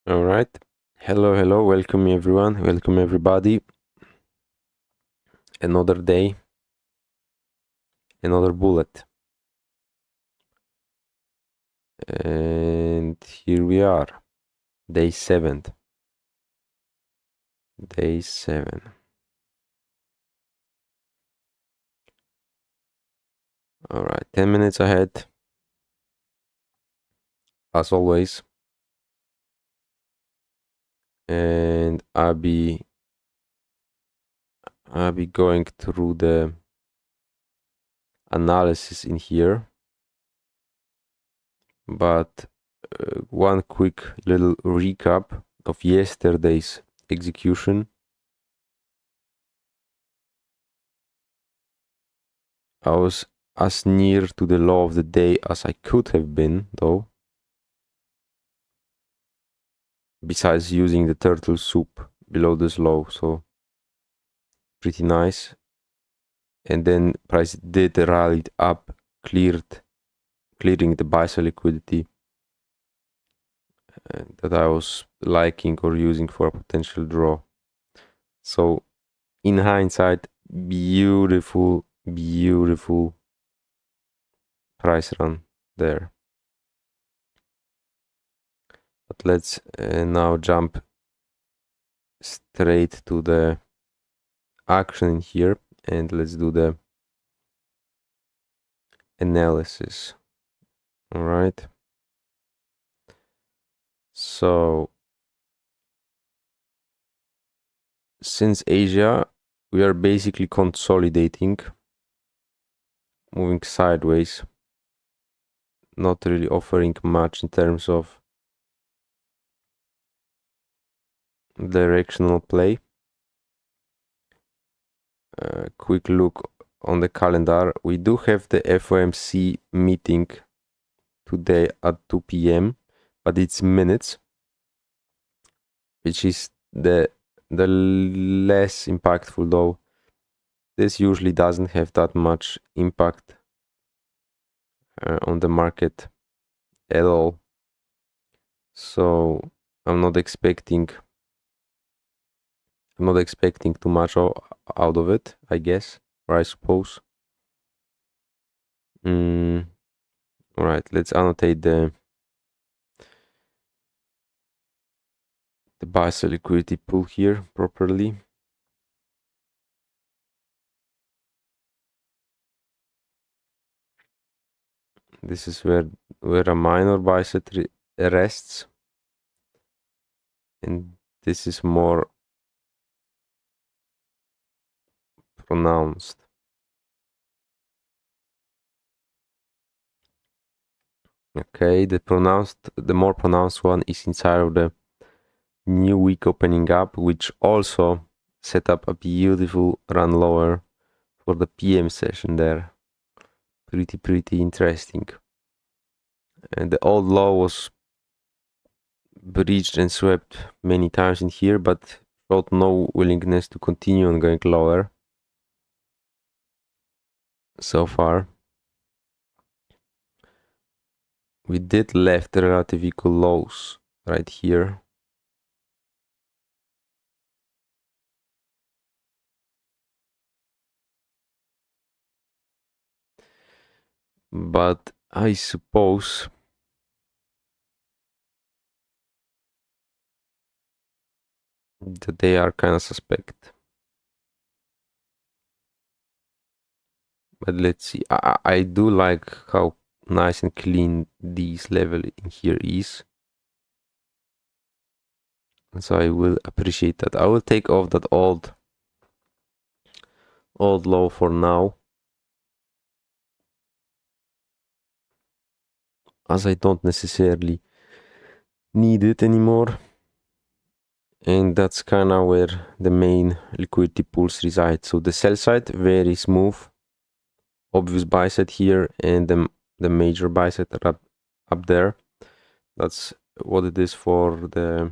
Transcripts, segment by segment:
All right. Hello. Welcome everyone. Welcome everybody. Another day, another bullet. And here we are. Day 7. Day 7. All right. 10 minutes ahead. As always. And I'll be going through the analysis in here. But one quick little recap of yesterday's execution. I was as near to the low of the day as I could have been, though. Besides using the turtle soup below this low, so pretty nice. And then price did rallied up, clearing the buy sell liquidity that I was liking or using for a potential draw. So in hindsight, beautiful price run there. But let's now jump straight to the action here, and let's do the analysis. All right. So since Asia, we are basically consolidating, moving sideways, not really offering much in terms of directional play. Quick look on the calendar. We do have the FOMC meeting today at 2 p.m., but it's minutes, which is the less impactful, though. This usually doesn't have that much impact on the market at all. So I'm not expecting too much out of it, I guess, or I suppose. All right, let's annotate the buy sell liquidity pool here properly. This is where a minor buy set rests, and this is more pronounced. Okay, the more pronounced one is inside of the new week opening up, which also set up a beautiful run lower for the PM session there. Pretty interesting. And the old low was breached and swept many times in here, but showed no willingness to continue on going lower so far. We did left the relative equal lows right here. But I suppose that they are kind of suspect. But let's see. I do like how nice and clean this level in here is. So I will appreciate that. I will take off that old low for now, as I don't necessarily need it anymore. And that's kind of where the main liquidity pools reside. So the sell side, very smooth, obvious buy side here, and the major buy side up there. That's what it is for the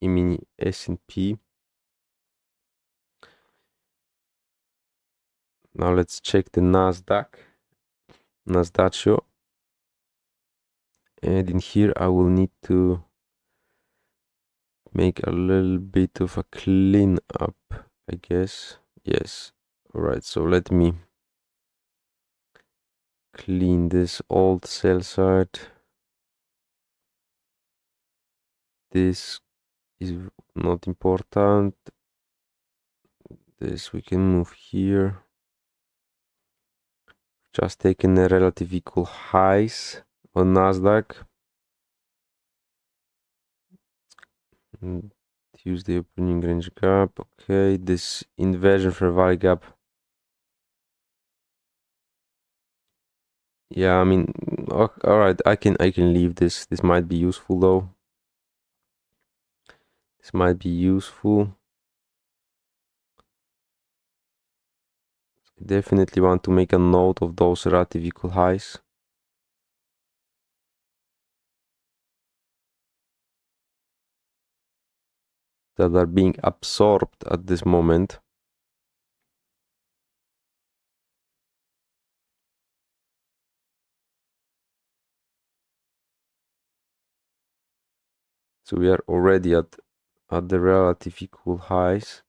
mini S&P. Now let's check the Nasdaq show. And in here I will need to make a little bit of a clean up, I guess. Yes. All right, so let me clean this old cell site. This is not important. This we can move here. Just taking the relative equal highs on Nasdaq. Tuesday opening range gap. Okay, this inversion for value gap. Yeah, I mean, all right. I can leave this. This might be useful though. This might be useful. I definitely want to make a note of those relative equal highs. That are being absorbed at this moment. So we are already at the relative equal highs.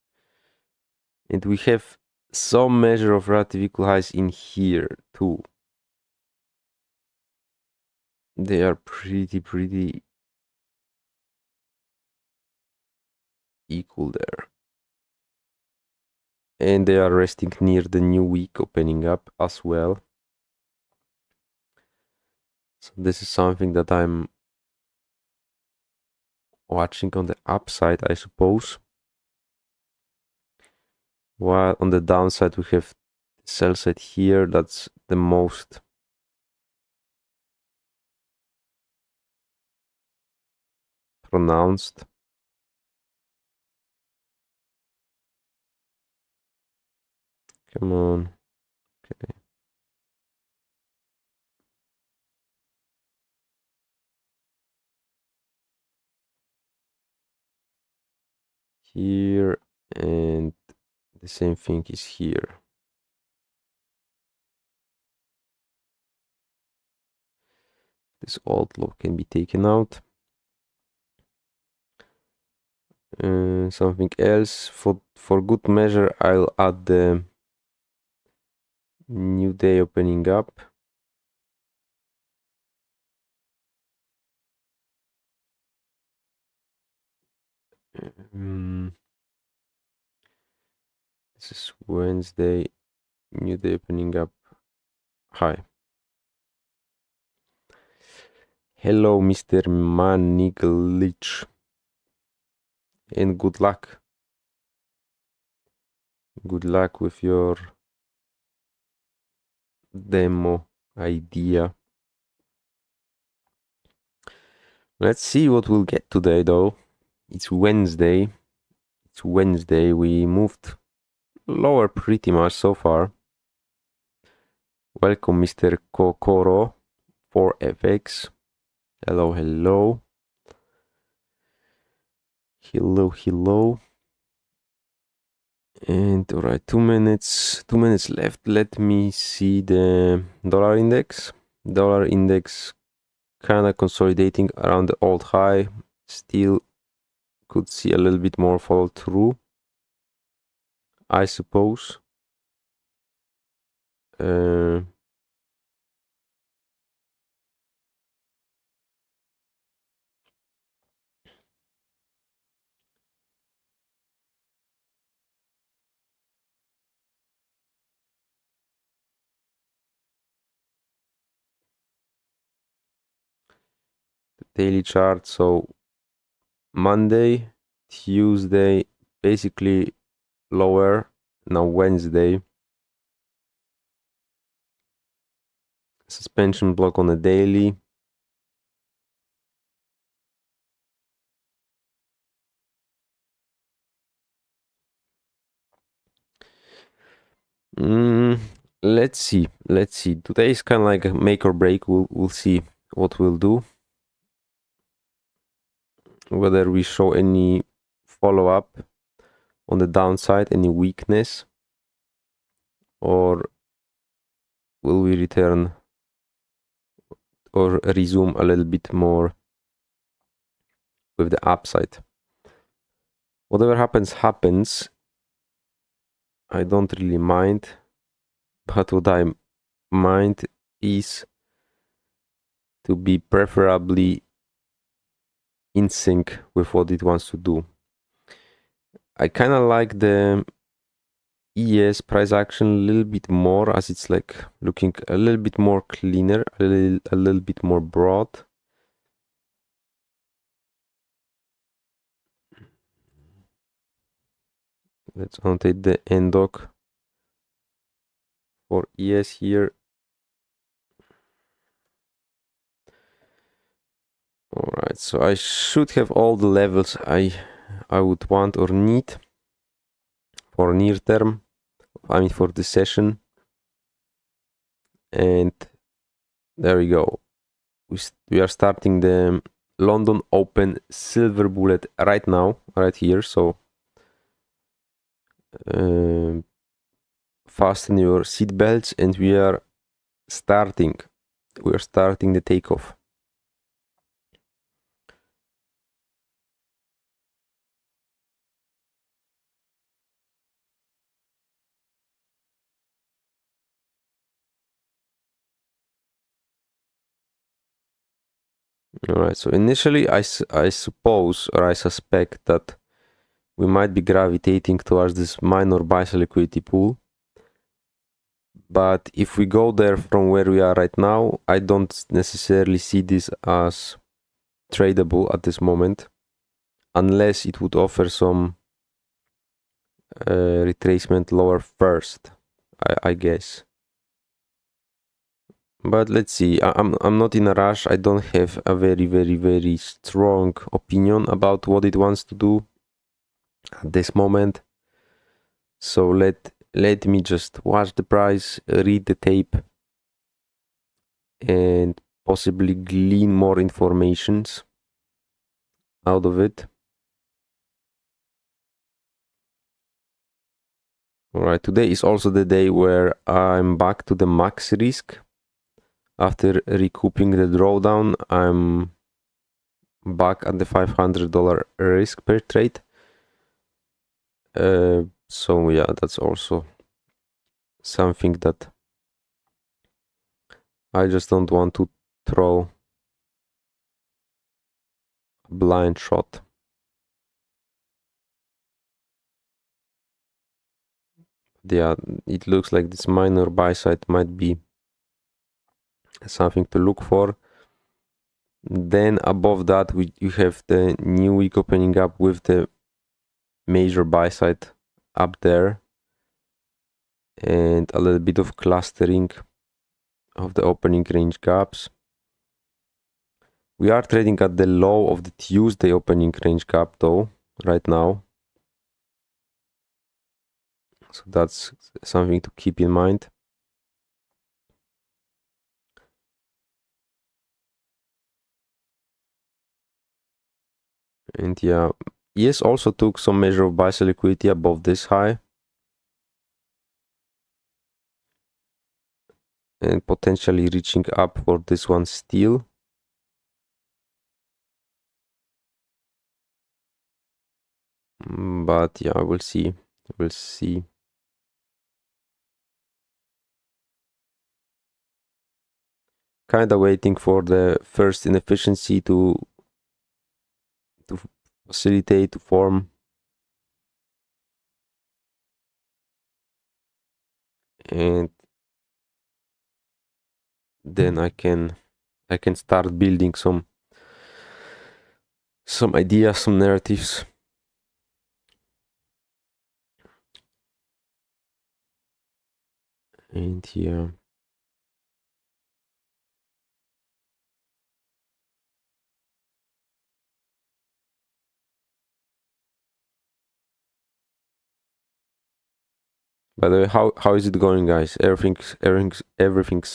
And we have some measure of relative equal highs in here too. They are pretty equal there. And they are resting near the new week opening up as well. So this is something that I'm watching on the upside, I suppose. While on the downside we have the sell side here, that's the most pronounced. Come on. Okay. Here, and the same thing is here. This old low can be taken out. Something else for good measure, I'll add the new day opening up. This is Wednesday, new day opening up. Hi. Hello, Mr. Maniglich. And good luck. Good luck with your demo idea. Let's see what we'll get today, though. It's Wednesday. It's Wednesday. We moved lower pretty much so far. Welcome, Mr. Kokoro for FX. Hello, hello. Hello. And all right, 2 minutes left. Let me see the dollar index. Dollar index kind of consolidating around the old high. Still could see a little bit more follow through, I suppose. The daily chart. So Monday, Tuesday, basically lower. Now Wednesday, suspension block on the daily. Let's see. Today is kind of like a make or break. We'll see what we'll do. Whether we show any follow up on the downside, any weakness, or will we return or resume a little bit more with the upside. Whatever happens. I don't really mind, but what I mind is to be preferably in sync with what it wants to do. I kind of like the ES price action a little bit more, as it's like looking a little bit more cleaner, a little bit more broad. Let's annotate the NDoc for ES here. All right, so I should have all the levels I would want or need for near term. I mean for this session. And there we go. We are starting the London Open Silver Bullet right now, right here. So fasten your seat belts, and we are starting. We are starting the takeoff. All right. So initially, I suppose, or I suspect that we might be gravitating towards this minor buy sell liquidity pool. But if we go there from where we are right now, I don't necessarily see this as tradable at this moment, unless it would offer some retracement lower first, I guess. But let's see. I'm not in a rush. I don't have a very strong opinion about what it wants to do at this moment. So let me just watch the price, read the tape, and possibly glean more informations out of it. All right, today is also the day where I'm back to the max risk. After recouping the drawdown, I'm back at the $500 risk per trade. So yeah, that's also something that I just don't want to throw a blind shot. Yeah, it looks like this minor buy side might be something to look for. Then above that, you have the new week opening up with the major buy side up there, and a little bit of clustering of the opening range gaps. We are trading at the low of the Tuesday opening range gap though, right now. So that's something to keep in mind. And yeah, ES also took some measure of buy sell liquidity above this high, and potentially reaching up for this one still. But yeah, we'll see. We'll see. Kind of waiting for the first inefficiency to facilitate, to form. And then I can start building some ideas, some narratives. And yeah. By the way, how is it going, guys? Everything's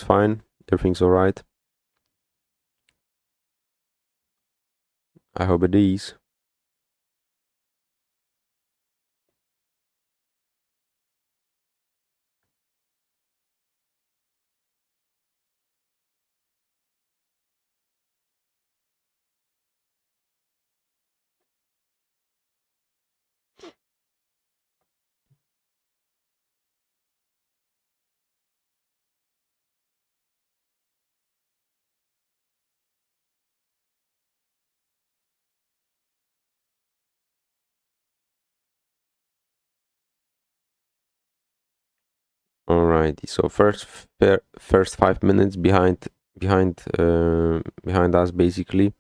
fine. Everything's all right. I hope it is. Alrighty, so first 5 minutes behind us basically,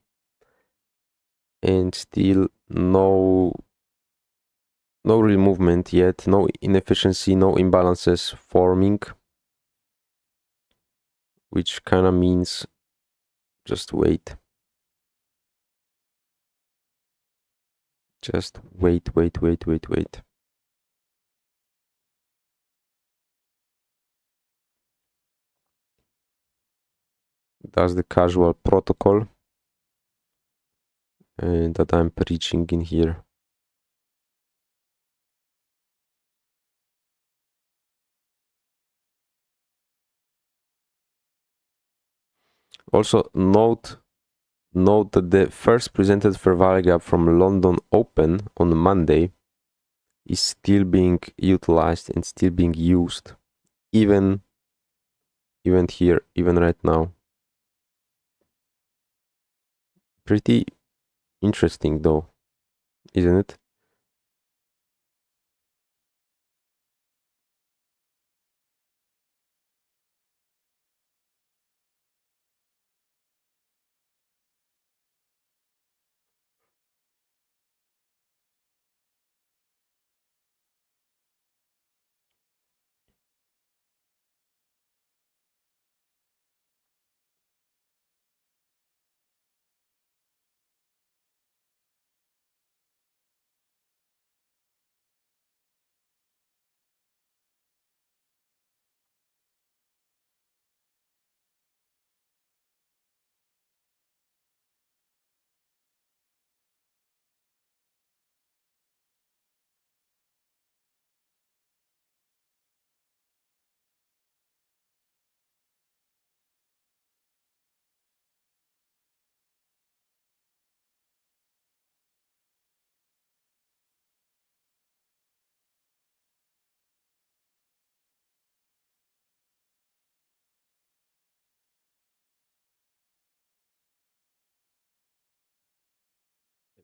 and still no real movement yet, no inefficiency, no imbalances forming, which kind of means just wait. Just wait. That's the casual protocol that I'm preaching in here. Also note that the first presented fair value gap from London Open on Monday is still being utilized and still being used, even here, even right now. Pretty interesting though, isn't it?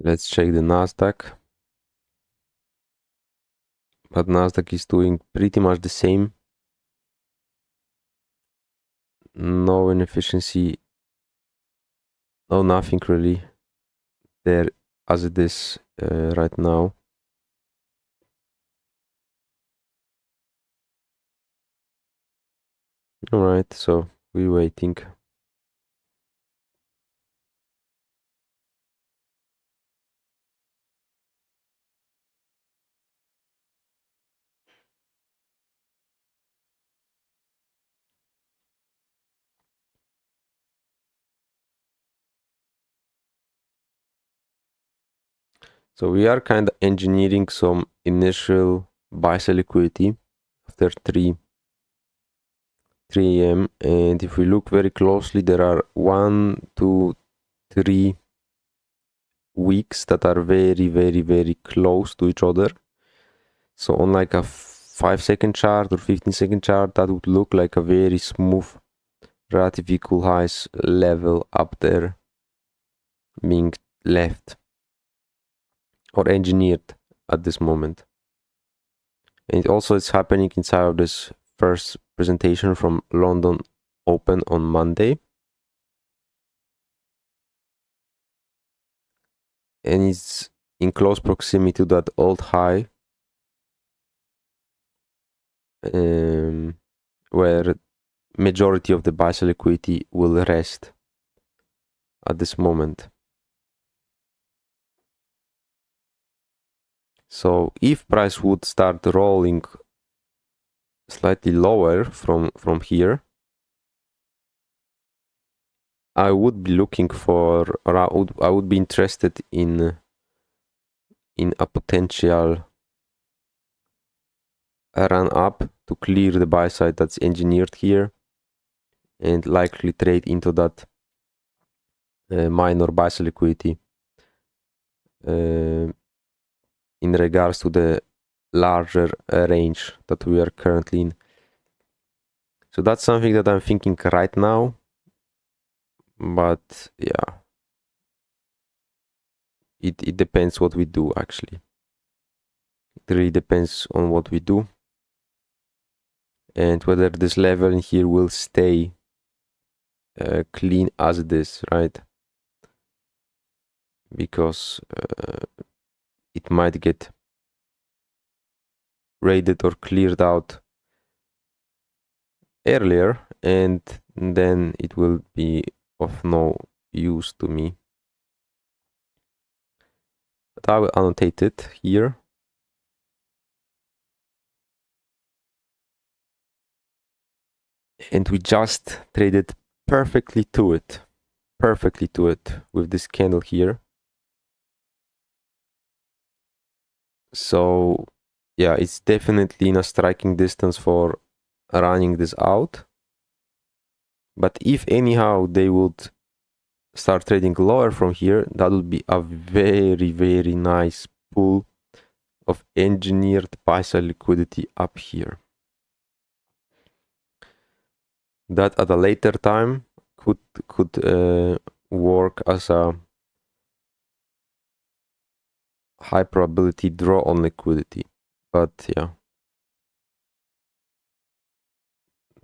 Let's check the Nasdaq. But Nasdaq is doing pretty much the same. No inefficiency, no nothing really there as it is right now. All right, so we're waiting. So we are kind of engineering some initial buy sell liquidity after 3 a.m. and if we look very closely, there are 1, 2, 3 weeks that are very close to each other. So on like a 5-second chart or 15-second chart, that would look like a very smooth relative equal highs level up there being left or engineered at this moment. And also it's happening inside of this first presentation from London Open on Monday. And it's in close proximity to that old high where majority of the buy sell liquidity will rest at this moment. So if price would start rolling slightly lower from here, I would be looking for, or I would be interested in a potential run up to clear the buy side that's engineered here and likely trade into that minor buy sell liquidity in regards to the larger range that we are currently in. So that's something that I'm thinking right now, but yeah, it depends what we do actually. It really depends on what we do. and whether this level in here will stay clean as it is, right? Because it might get raided or cleared out earlier, and then it will be of no use to me. But I will annotate it here. And we just traded perfectly to it with this candle here. So yeah, it's definitely in a striking distance for running this out. But if anyhow they would start trading lower from here, that would be a very, very nice pool of engineered buy-side liquidity up here. That at a later time could work as a high probability draw on liquidity. But yeah,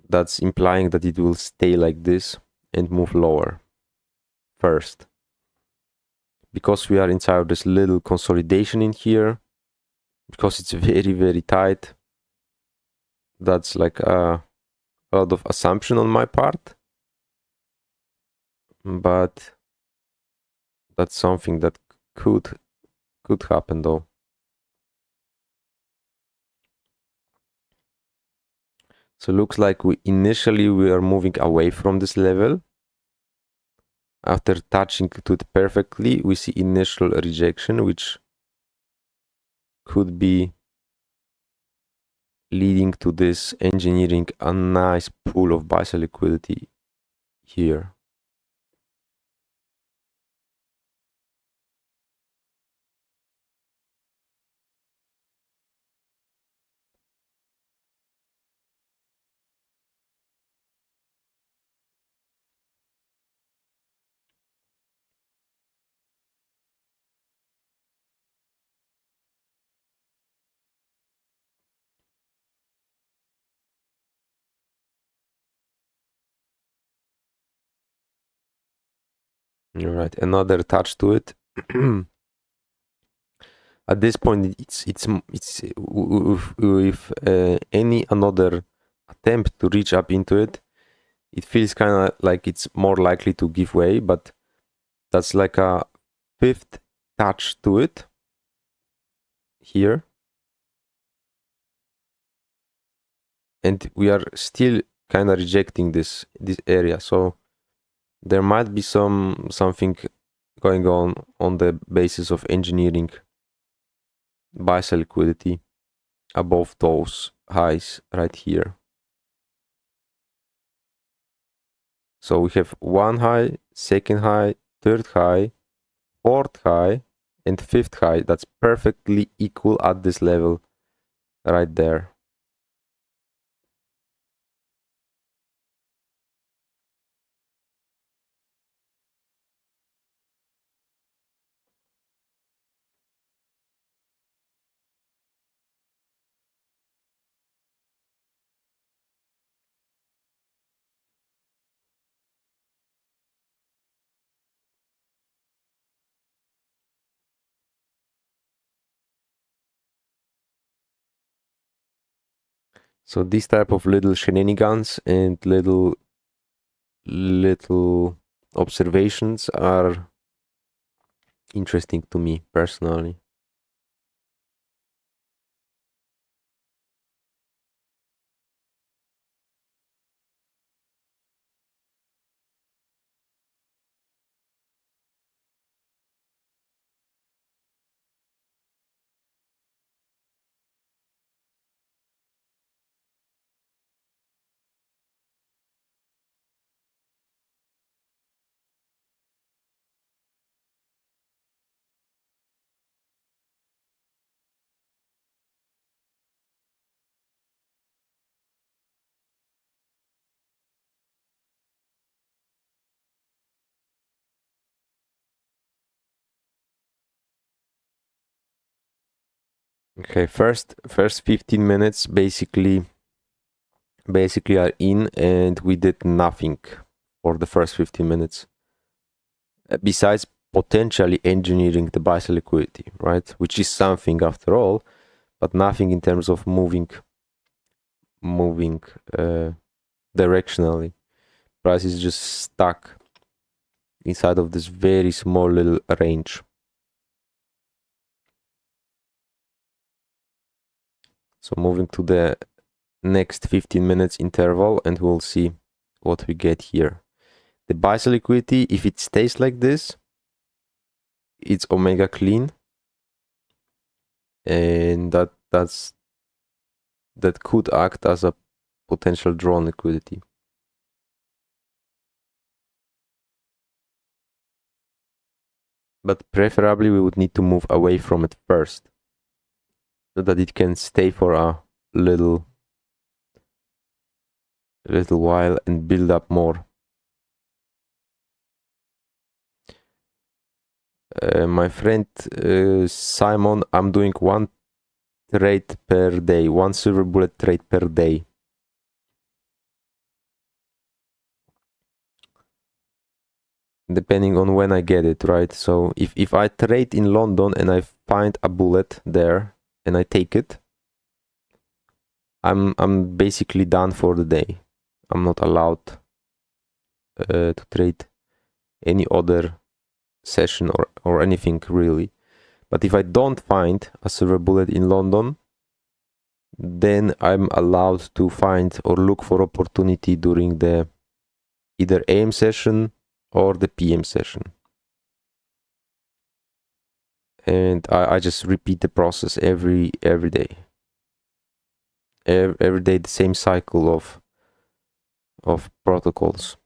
that's implying that it will stay like this and move lower first. Because we are inside this little consolidation in here, because it's very, very tight, that's like a lot of assumption on my part. But that's something that could happen though. So it looks like we are moving away from this level. After touching to it perfectly, we see initial rejection, which could be leading to this engineering a nice pool of buy-side liquidity here. All right, another touch to it. At this point, it's if any another attempt to reach up into it, it feels kind of like it's more likely to give way, but that's like a fifth touch to it here. And we are still kind of rejecting this area. So there might be something going on the basis of engineering buy-side liquidity above those highs right here. So we have one high, second high, third high, fourth high, and fifth high. That's perfectly equal at this level right there. So these type of little shenanigans and little observations are interesting to me personally. Okay, first 15 minutes basically basically are in, and we did nothing for the first 15 minutes. Besides potentially engineering the buy sell liquidity, right? Which is something after all, but nothing in terms of moving directionally. Price is just stuck inside of this very small little range. So moving to the next 15 minutes interval, and we'll see what we get here. The buy sell liquidity, if it stays like this, it's omega clean, and that could act as a potential drawn liquidity. But preferably we would need to move away from it first, so that it can stay for a little while and build up more. My friend Simon, I'm doing one trade per day, one silver bullet trade per day. Depending on when I get it, right? So if I trade in London and I find a bullet there and I take it, I'm basically done for the day. I'm not allowed to trade any other session or anything really. But if I don't find a silver bullet in London, then I'm allowed to find or look for opportunity during the either AM session or the PM session. And I just repeat the process every day. Every day the same cycle of protocols.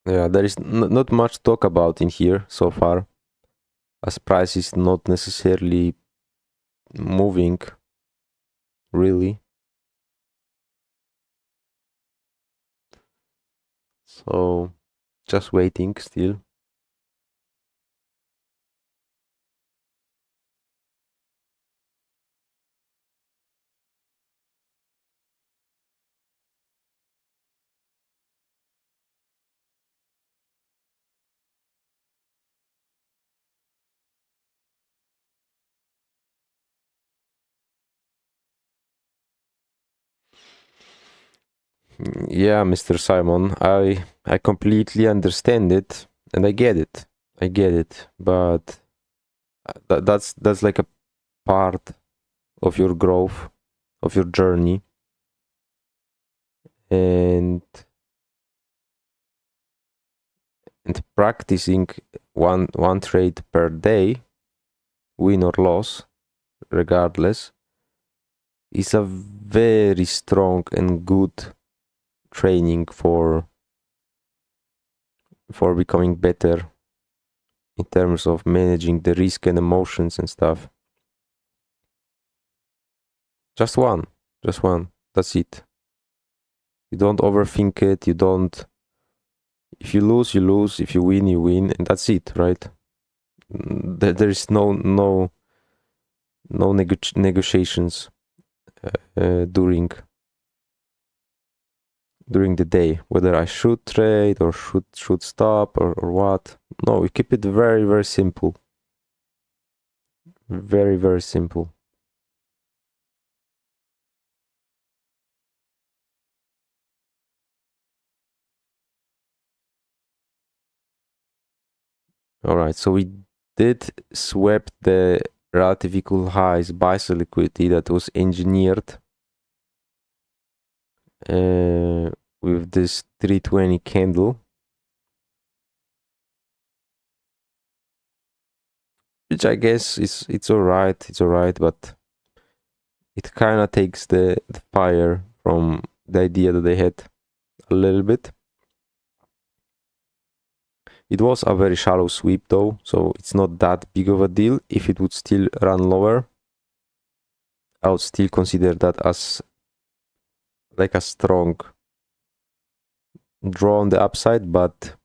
Yeah, there is not much talk about in here so far, as price is not necessarily moving really. So just waiting still. Yeah, Mr. Simon, I completely understand it and I get it. But that's like a part of your growth, of your journey. And practicing one trade per day, win or loss, regardless, is a very strong and good training for becoming better in terms of managing the risk and emotions and stuff. Just one. That's it. You don't overthink it. You don't If you lose, you lose. If you win, you win, and that's it, right? There is no negotiations during the day, whether I should trade or should stop or what. No, we keep it very, very simple. Very, very simple. All right, so we did swept the relative equal highs buy sell liquidity that was engineered with this 320 candle, which I guess it's all right. It's all right, but it kind of takes the fire from the idea that they had a little bit. It was a very shallow sweep though, so it's not that big of a deal. If it would still run lower, I would still consider that as like a strong draw on the upside, but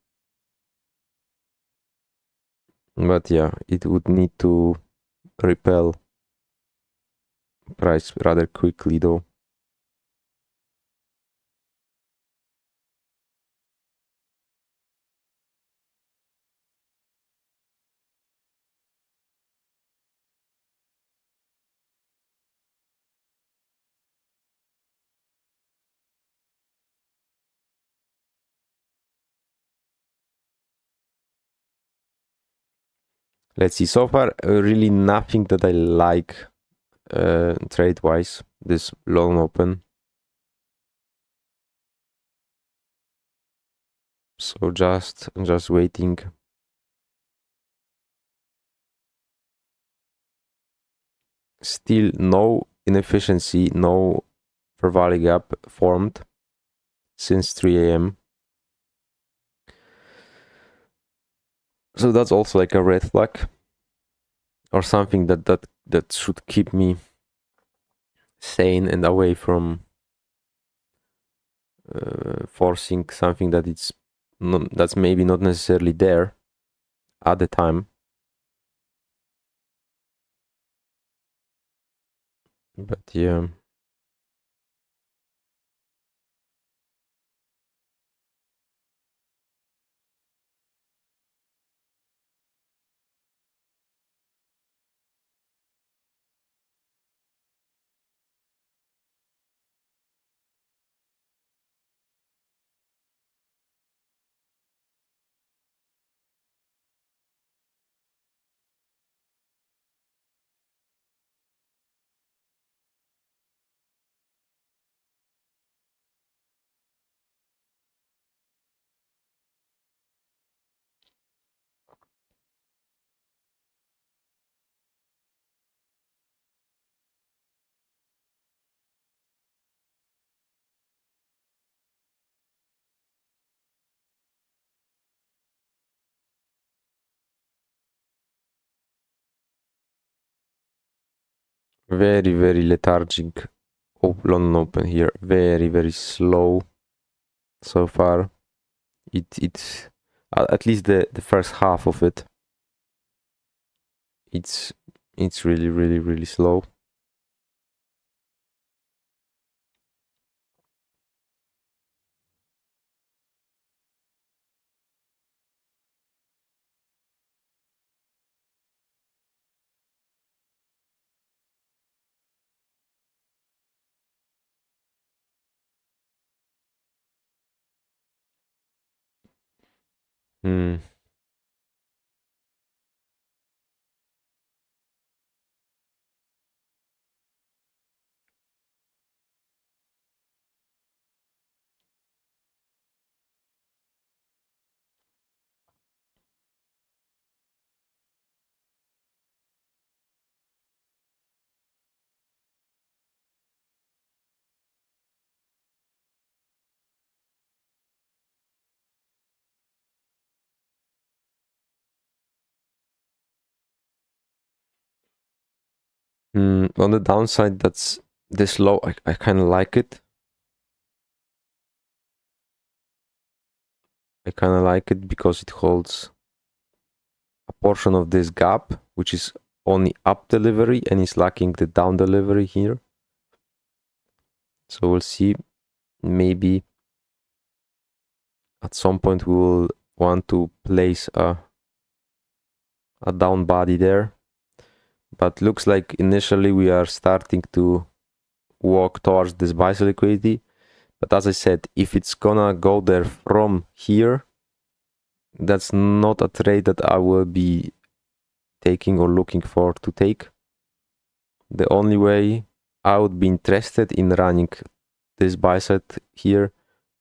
yeah, it would need to repel price rather quickly though. Let's see, so far really nothing that I like trade wise this long open, so just waiting. Still no inefficiency, no fair value gap formed since 3 a.m. So that's also like a red flag or something that should keep me sane and away from forcing something that that's maybe not necessarily there at the time. But yeah, very, very lethargic London Open here. Very, very slow so far. It's at least the first half of it. It's really, really, really slow. Hmm. On the downside, that's this low. I kind of like it. I kind of like it because it holds a portion of this gap, which is only up delivery and is lacking the down delivery here. So we'll see. Maybe at some point we will want to place a down body there, but looks like initially we are starting to walk towards this buy sell liquidity. But as I said, if it's gonna go there from here, that's not a trade that I will be taking or looking for to take. The only way I would be interested in running this buy set here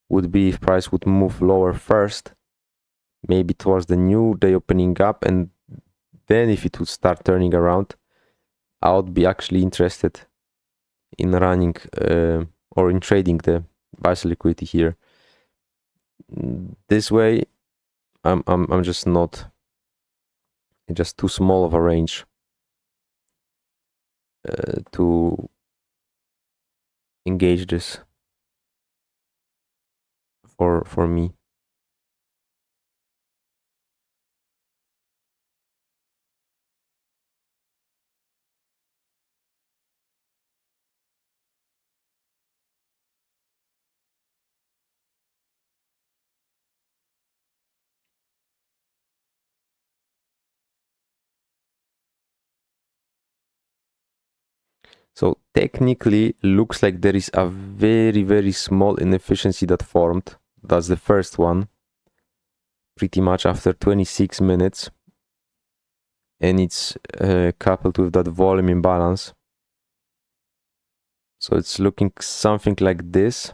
would be if price would move lower first, maybe towards the new day opening up, and then if it would start turning around, I would be actually interested in running or in trading the buy sell liquidity here. This way, I'm just not, just too small of a range to engage this for me. So technically looks like there is a very small inefficiency that formed. That's the first one, pretty much after 26 minutes, and it's coupled with that volume imbalance. So it's looking something like this.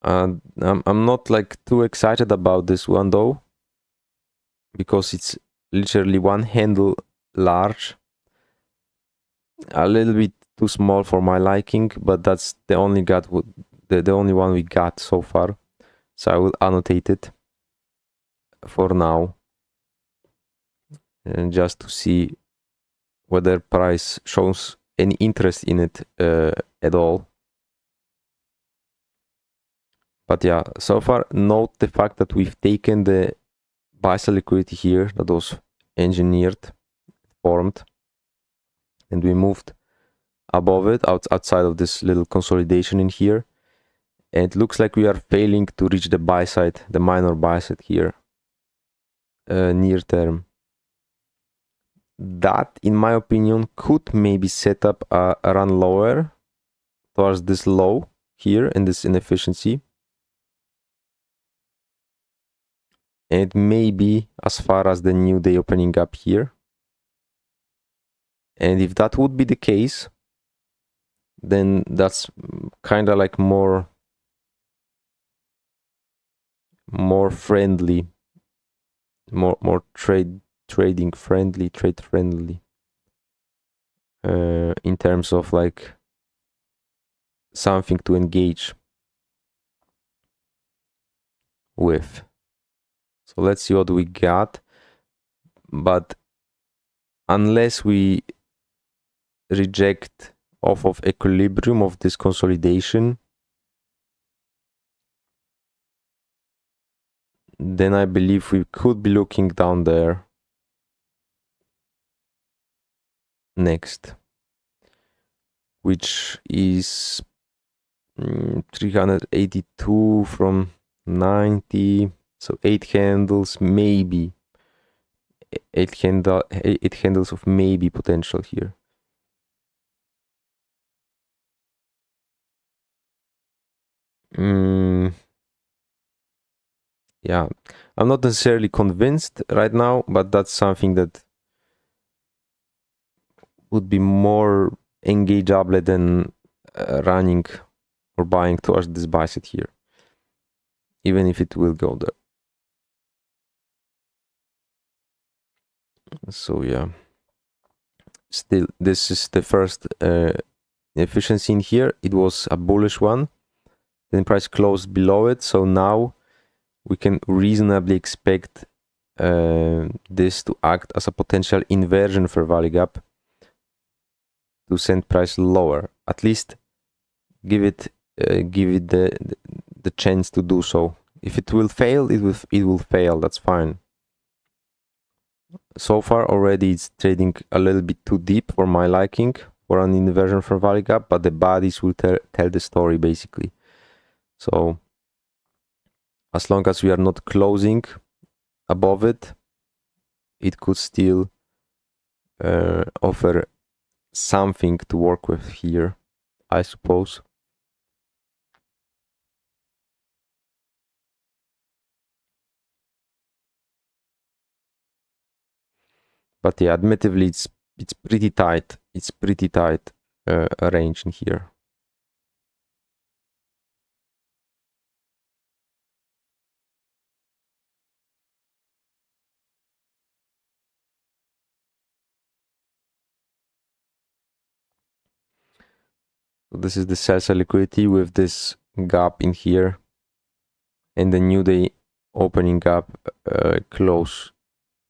And I'm not like too excited about this one though, because it's literally one handle large, a little bit too small for my liking, but that's the only the only one we got so far. So I will annotate it for now, and just to see whether price shows any interest in it at all. But yeah, so far note the fact that we've taken the buy sell liquidity here that was engineered, formed, and we moved above it, outside of this little consolidation in here, and it looks like we are failing to reach the buy side, the minor buy side here, near term. That, in my opinion, could maybe set up a run lower towards this low here and this inefficiency, and maybe as far as the new day opening up here. And if that would be the case, then that's kind of like more friendly, more trading friendly, trade friendly, in terms of like something to engage with. So let's see what we got. But unless we reject off of equilibrium of this consolidation, then I believe we could be looking down there next, which is 382 from 90, so 8 handles, maybe 8 handles of maybe potential here. Yeah, I'm not necessarily convinced right now, but that's something that would be more engageable than running or buying towards this buy set here, even if it will go there. So yeah, still, this is the first efficiency in here. It was a bullish one, then price closed below it, so now we can reasonably expect this to act as a potential inversion for value gap to send price lower, at least give it the the chance to do so. If it will fail, it will fail. That's fine. So far already it's trading a little bit too deep for my liking for an inversion fair value gap, but the bodies will tell the story basically. So as long as we are not closing above it, it could still offer something to work with here, I suppose. But yeah, admittedly, it's pretty tight. It's pretty tight range in here. So this is the sell side liquidity with this gap in here, and the new day opening gap close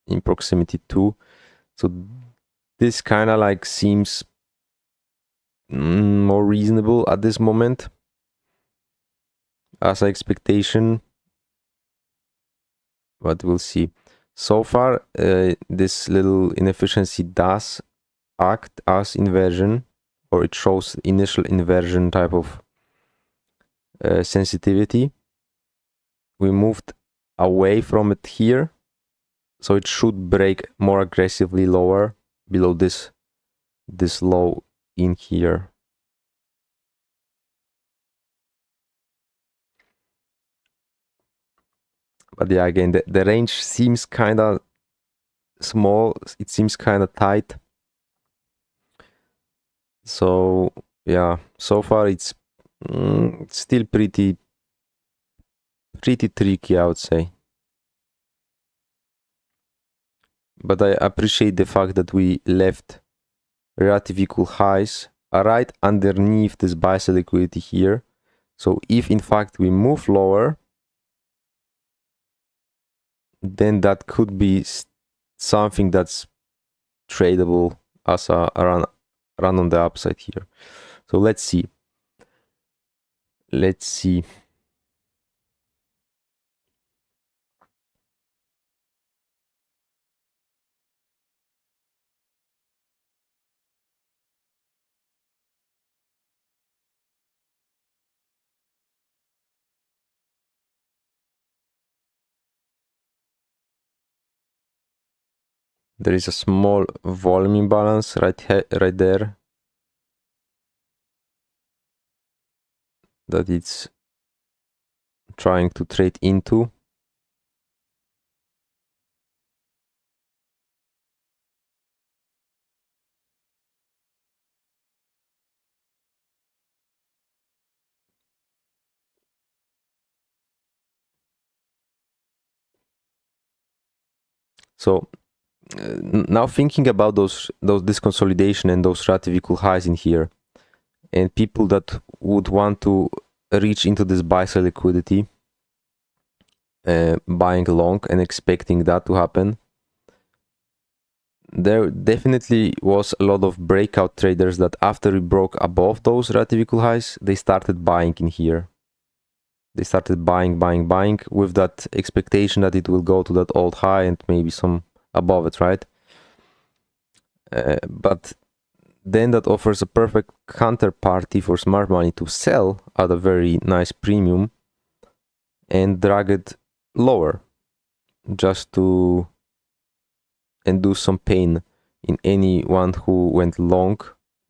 in proximity to. So this kind of like seems more reasonable at this moment as an expectation, but we'll see. So far, this little inefficiency does act as inversion, or it shows initial inversion type of sensitivity. We moved away from it here, so it should break more aggressively lower below this low in here. But yeah, again, the range seems kind of small. It seems kind of tight. So yeah, so far it's still pretty tricky, I would say. But I appreciate the fact that we left relative equal highs right underneath this buy side liquidity here. So if in fact we move lower, then that could be something that's tradable as a run on the upside here. So let's see. Let's see. There is a small volume imbalance right there that it's trying to trade into. So now thinking about this consolidation and those relative equal highs in here, and people that would want to reach into this buy side liquidity, buying long and expecting that to happen, there definitely was a lot of breakout traders that after we broke above those relative equal highs, they started buying in here. They started buying with that expectation that it will go to that old high and maybe some above it, right? But then that offers a perfect counterparty for smart money to sell at a very nice premium and drag it lower, just to induce some pain in anyone who went long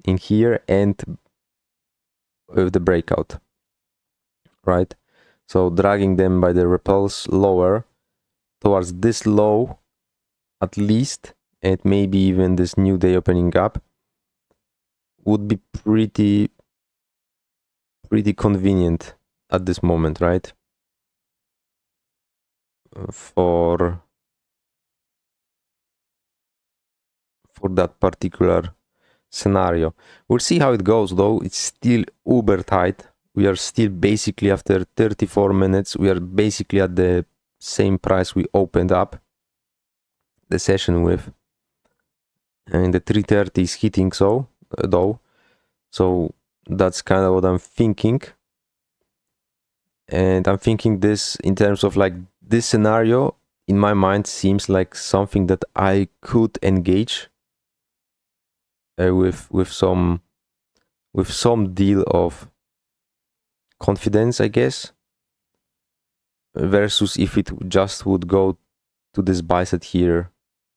in here and with the breakout, right? So dragging them by the repels lower towards this low at least, and maybe even this new day opening gap, would be pretty convenient at this moment, right? For that particular scenario. We'll see how it goes though. It's still uber tight. We are still basically, after 34 minutes, we are basically at the same price we opened up the session with. And the 330 is hitting though. So that's kind of what I'm thinking. And I'm thinking this in terms of like this scenario in my mind seems like something that I could engage with some deal of confidence, I guess, versus if it just would go to this buy set here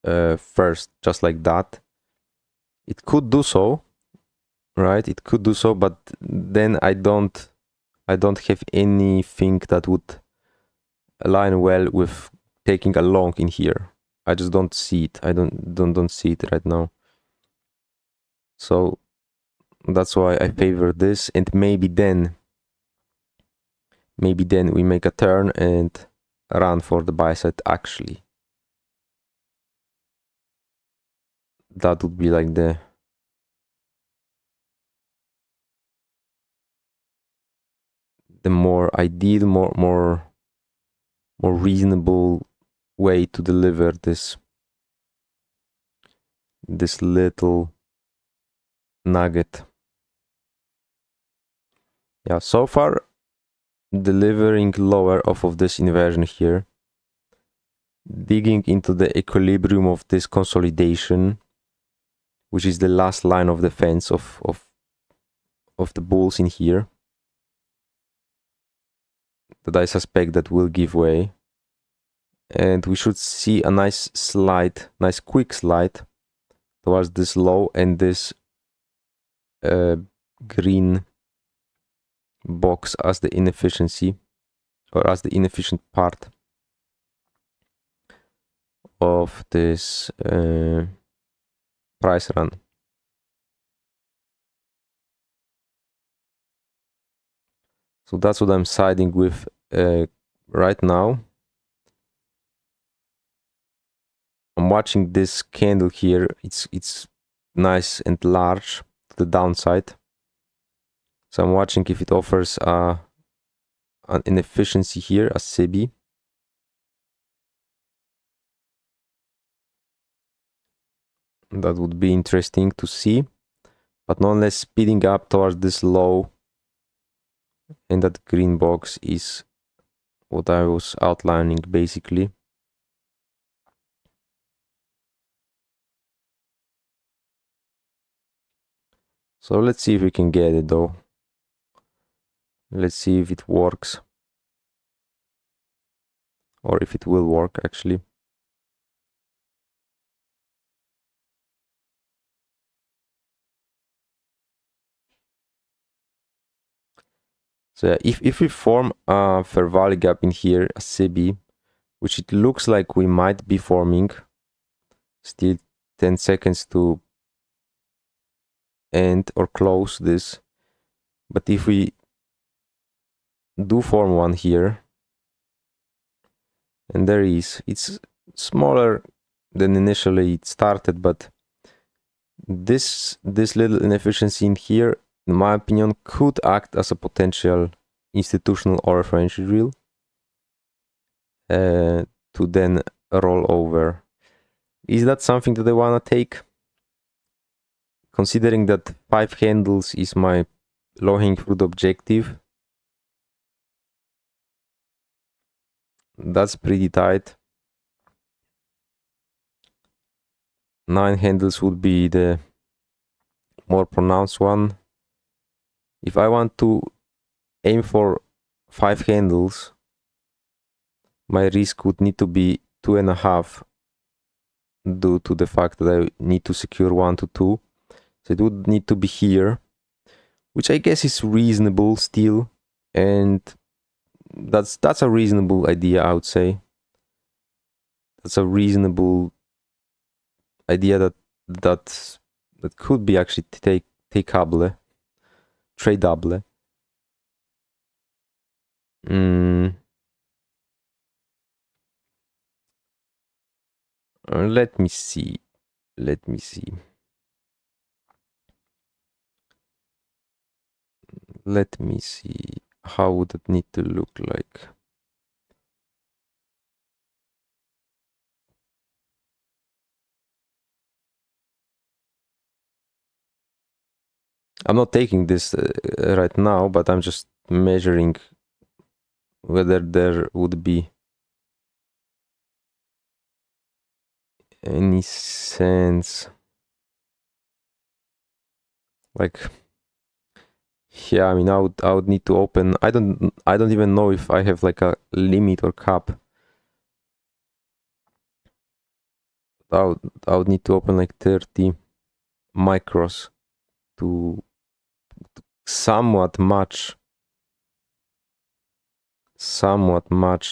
first, just like that. It could do so, right? It could do so, but then I don't have anything that would align well with taking a long in here. I just don't see it. I don't see it right now. So that's why I favor this, and maybe then we make a turn and run for the buy side actually. That would be like the more ideal, more reasonable way to deliver this little nugget. Yeah, so far delivering lower off of this inversion here, digging into the equilibrium of this consolidation, which is the last line of defense of the bulls in here, that I suspect that will give way. And we should see a nice quick slide towards this low and this green box as the inefficiency, or as the inefficient part of this price run. So that's what I'm siding with right now. I'm watching this candle here. It's nice and large to the downside. So I'm watching if it offers an inefficiency here, a SIBI. That would be interesting to see. But nonetheless, speeding up towards this low and that green box is what I was outlining basically. So let's see if we can get it though. Let's see if it works. Or if it will work actually. So yeah, if we form a fair value gap in here, a SIBI, which it looks like we might be forming, still 10 seconds to end or close this. But if we do form one here, and there is, it's smaller than initially it started, but this little inefficiency in here, in my opinion, could act as a potential institutional or referential drill to then roll over. Is that something that I want to take? Considering that 5 handles is my low-hanging fruit objective, that's pretty tight. 9 handles would be the more pronounced one. If I want to aim for 5 handles, my risk would need to be 2.5 due to the fact that I need to secure 1 to 2. So it would need to be here, which I guess is reasonable still, and that's a reasonable idea, I would say. That's a reasonable idea that could be actually takeable, tradeable. Let me see. Let me see. How would it need to look like? I'm not taking this right now, but I'm just measuring whether there would be any sense. Like, yeah, I mean, I would need to open. I don't even know if I have like a limit or cap. I would need to open like 30 micros to somewhat match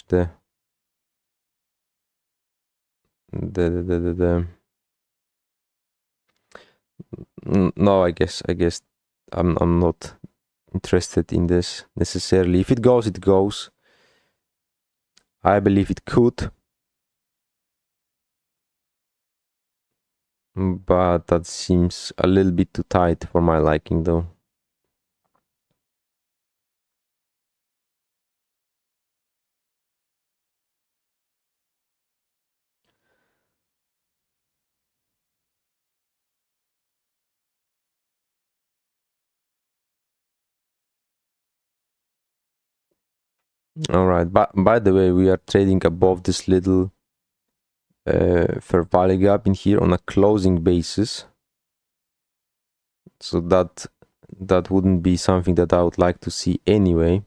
the no, I guess I'm not interested in this necessarily. If it goes, it goes. I believe it could, but that seems a little bit too tight for my liking though. All right, but by the way, we are trading above this little fair value gap in here on a closing basis, so that wouldn't be something that I would like to see anyway.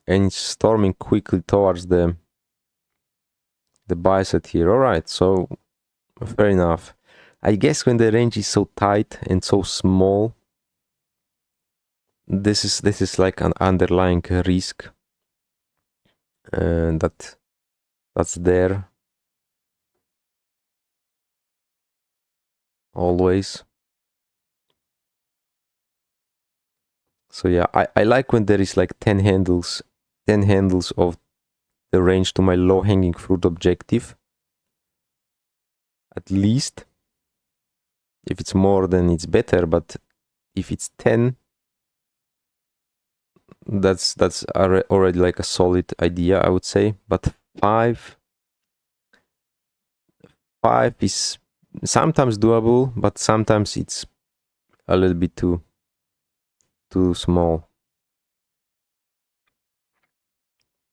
And it's storming quickly towards the buy side here. All right, so fair enough. I guess when the range is so tight and so small, this is like an underlying risk that's there always. So yeah, I like when there is like 10 handles of the range to my low hanging fruit objective. At least. If it's more, then it's better, but if it's 10, that's already like a solid idea, I would say. But 5 is sometimes doable, but sometimes it's a little bit too small.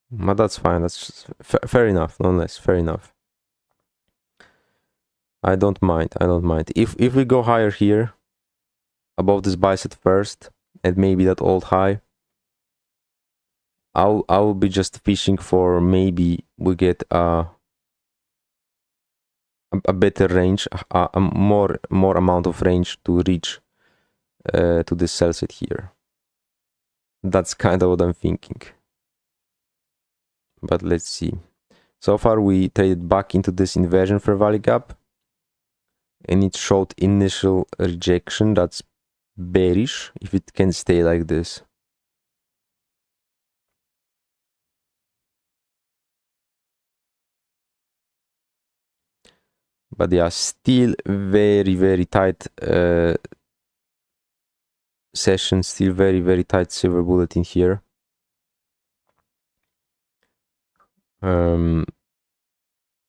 But that's fine. That's fair enough, nonetheless. Fair enough. I don't mind. If we go higher here, above this bicep first, and maybe that old high, I will be just fishing for maybe we get a better range, a more amount of range to reach to this sell set here. That's kind of what I'm thinking. But let's see. So far we traded back into this inversion fair value gap, and it showed initial rejection. That's bearish if it can stay like this. But yeah, still very tight session, still very tight silver bullet in here.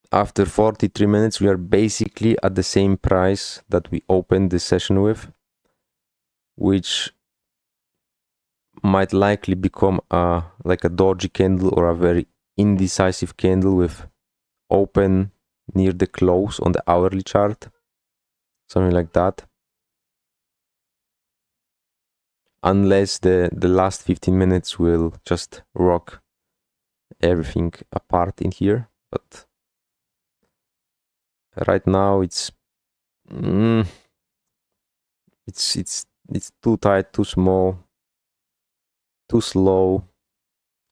After 43 minutes, we are basically at the same price that we opened this session with, which might likely become like a doji candle or a very indecisive candle with open near the close on the hourly chart, something like that. Unless the last 15 minutes will just rock everything apart in here. But right now it's too tight, too small, too slow,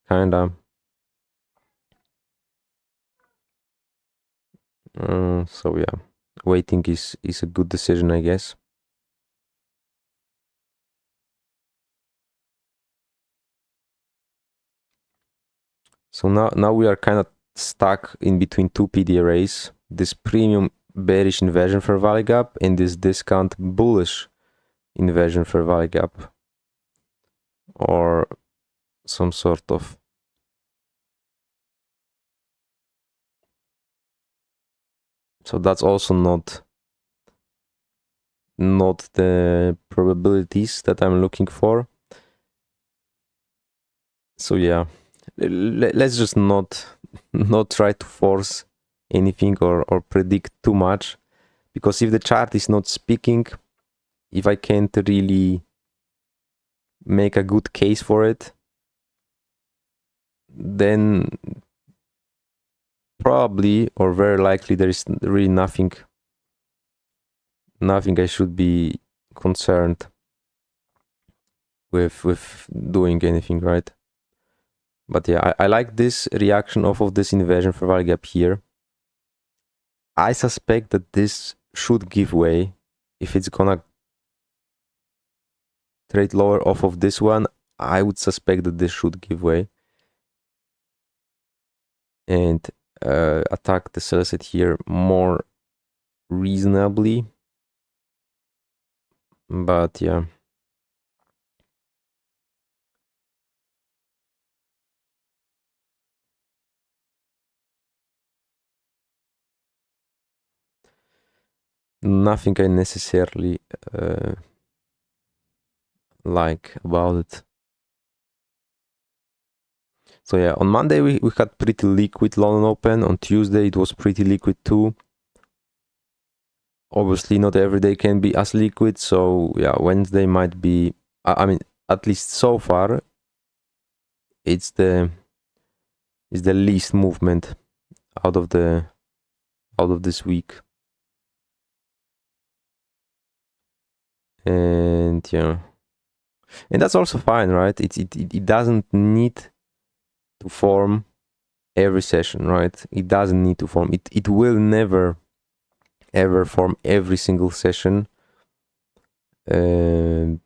kinda. So yeah, waiting is a good decision, I guess. So now we are kind of stuck in between two PD arrays, this premium bearish inversion fair value gap and this discount bullish inversion fair value gap, or some sort of So that's also not the probabilities that I'm looking for. So yeah, let's just not try to force anything or predict too much, because if the chart is not speaking, if I can't really make a good case for it, then probably or very likely there is really nothing I should be concerned with doing anything, right? But yeah, I like this reaction off of this inversion for value gap here. I suspect that this should give way. If it's gonna trade lower off of this one, I would suspect that this should give way and attack the sell side here more reasonably. But yeah, nothing I necessarily like about it. So yeah, on Monday we had pretty liquid London Open. On Tuesday it was pretty liquid too. Obviously not every day can be as liquid, so yeah, Wednesday might be, I mean, at least so far it's the least movement out of this week. And yeah, and that's also fine, right? It doesn't need to form every session, right? It doesn't need to form. It will never ever form every single session on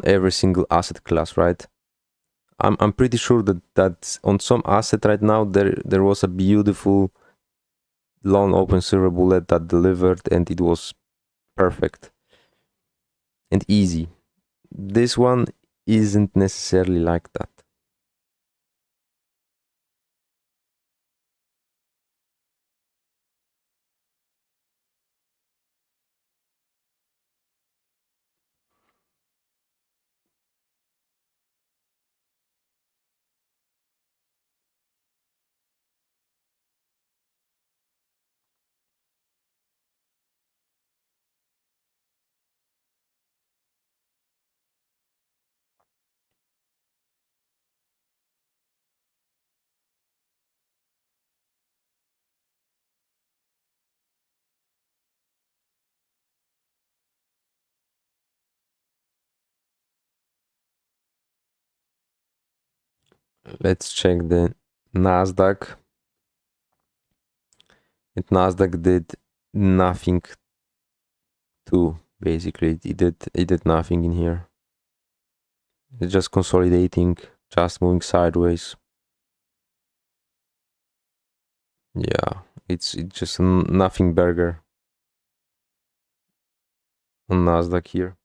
every single asset class, right? I'm pretty sure that on some asset right now there was a beautiful long open silver bullet that delivered and it was perfect and easy. This one isn't necessarily like that. Let's check the Nasdaq. And Nasdaq did nothing too, basically. It did nothing in here. It's just consolidating, just moving sideways. Yeah, it's just nothing burger on Nasdaq here.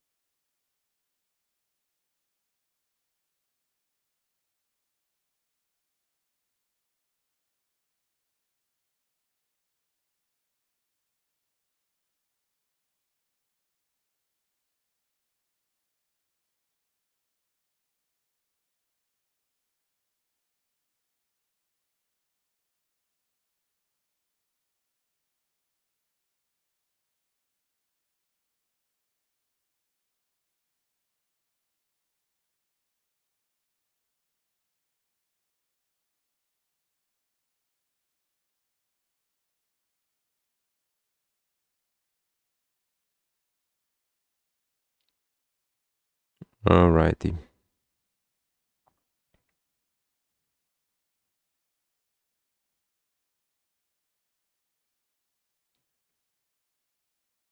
Alrighty.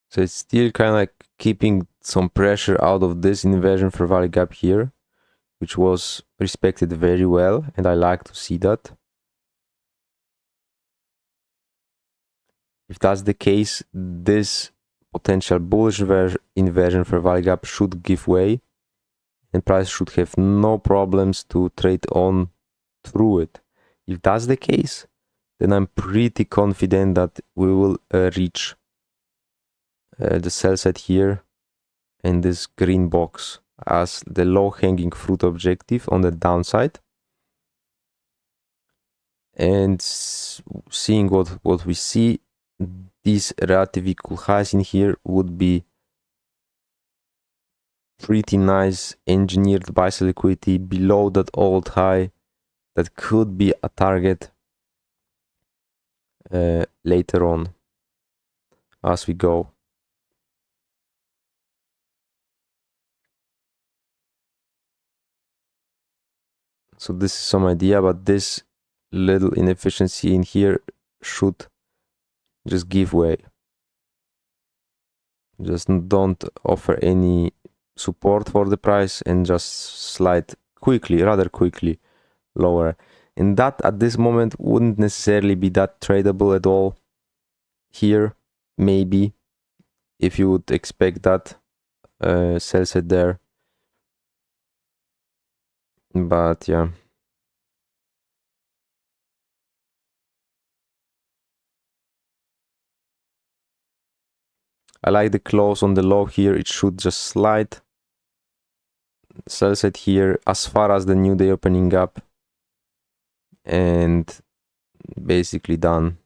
So it's still kind of like keeping some pressure out of this inversion for value gap here, which was respected very well, and I like to see that. If that's the case, this potential bullish inversion for value gap should give way, and price should have no problems to trade on through it. If that's the case, then I'm pretty confident that we will reach the sell side here and this green box as the low-hanging fruit objective on the downside. And seeing what we see, these relative equal highs in here would be pretty nice engineered buy sell liquidity below that old high that could be a target later on as we go. So this is some idea, but this little inefficiency in here should just give way. Just don't offer any support for the price and just slide quickly, rather quickly lower. And that at this moment wouldn't necessarily be that tradable at all. Here, maybe, if you would expect that sell side there. But yeah. I like the close on the low here. It should just slide. Sell side here as far as the new day opening up. And basically done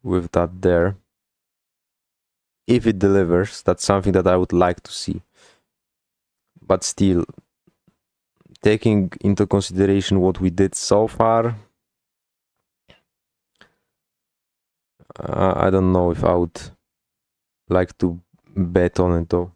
with that there. If it delivers, that's something that I would like to see. But still, taking into consideration what we did so far, I don't know if I would like to bet on it though.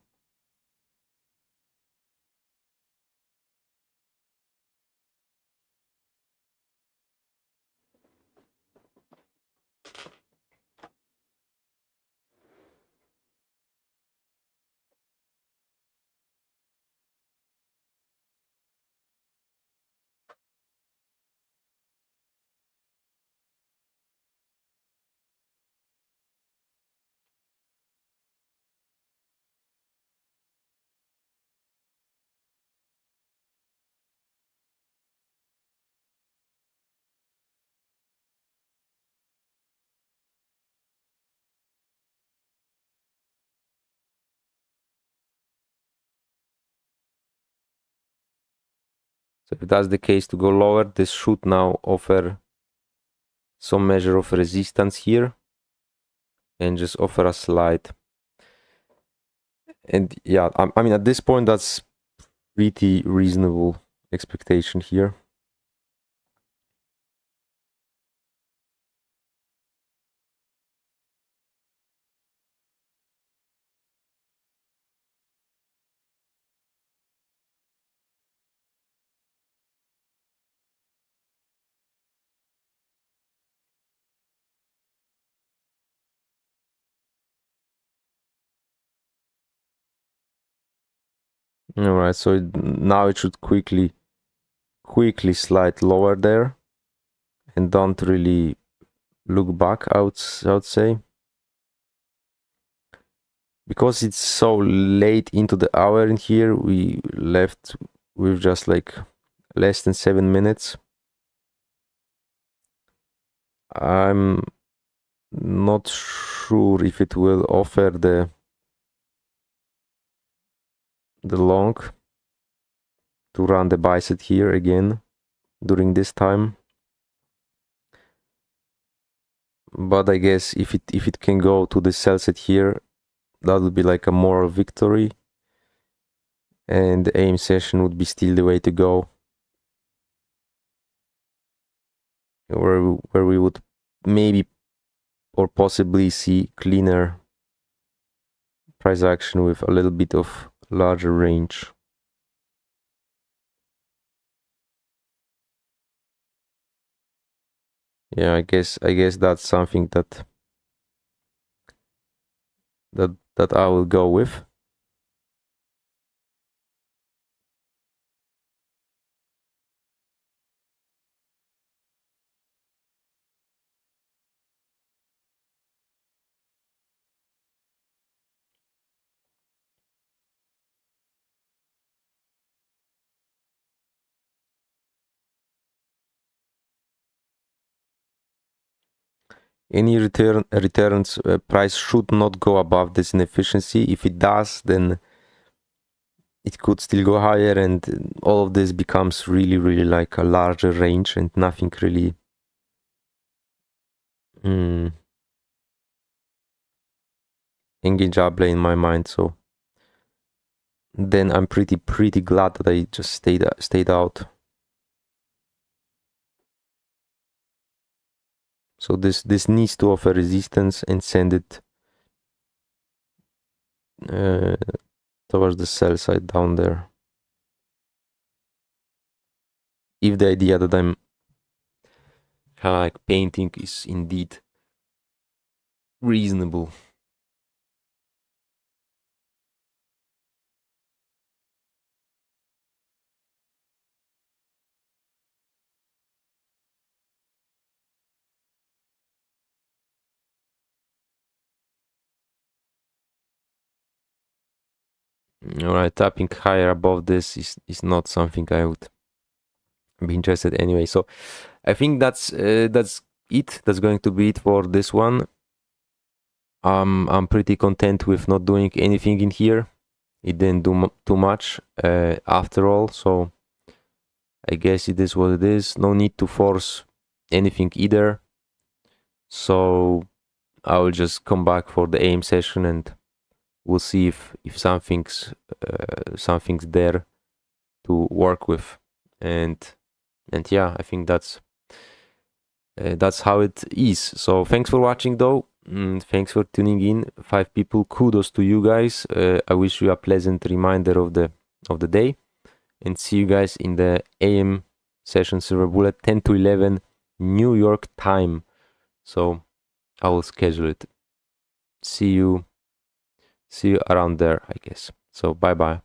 So if that's the case, to go lower, this should now offer some measure of resistance here and just offer a slide. And yeah, I mean, at this point, that's pretty reasonable expectation here. All right, so now it should quickly slide lower there and don't really look back, I would say. Because it's so late into the hour in here, we left with just like less than 7 minutes. I'm not sure if it will offer the long to run the bicep here again during this time. But I guess if it can go to the sell set here, that would be like a moral victory, and the aim session would be still the way to go, where we would maybe or possibly see cleaner price action with a little bit of larger range. Yeah, I guess that's something that I will go with. any returns price should not go above this inefficiency. If it does, then it could still go higher, and all of this becomes really like a larger range and nothing really engageable in my mind. So then I'm pretty glad that I just stayed out. So this needs to offer resistance and send it towards the sell side down there. If the idea that I'm kind of like painting is indeed reasonable. Alright, tapping higher above this is not something I would be interested anyway. So I think that's it. That's going to be it for this one. I'm pretty content with not doing anything in here. It didn't do too much after all, so I guess it is what it is. No need to force anything either. So I will just come back for the AM session and we'll see if something's there to work with. And yeah, I think that's how it is. So thanks for watching though. Thanks for tuning in. 5 people, kudos to you guys. I wish you a pleasant reminder of the day, and see you guys in the AM session Silver Bullet 10 to 11 New York time. So I will schedule it. See you around there, I guess. So bye bye.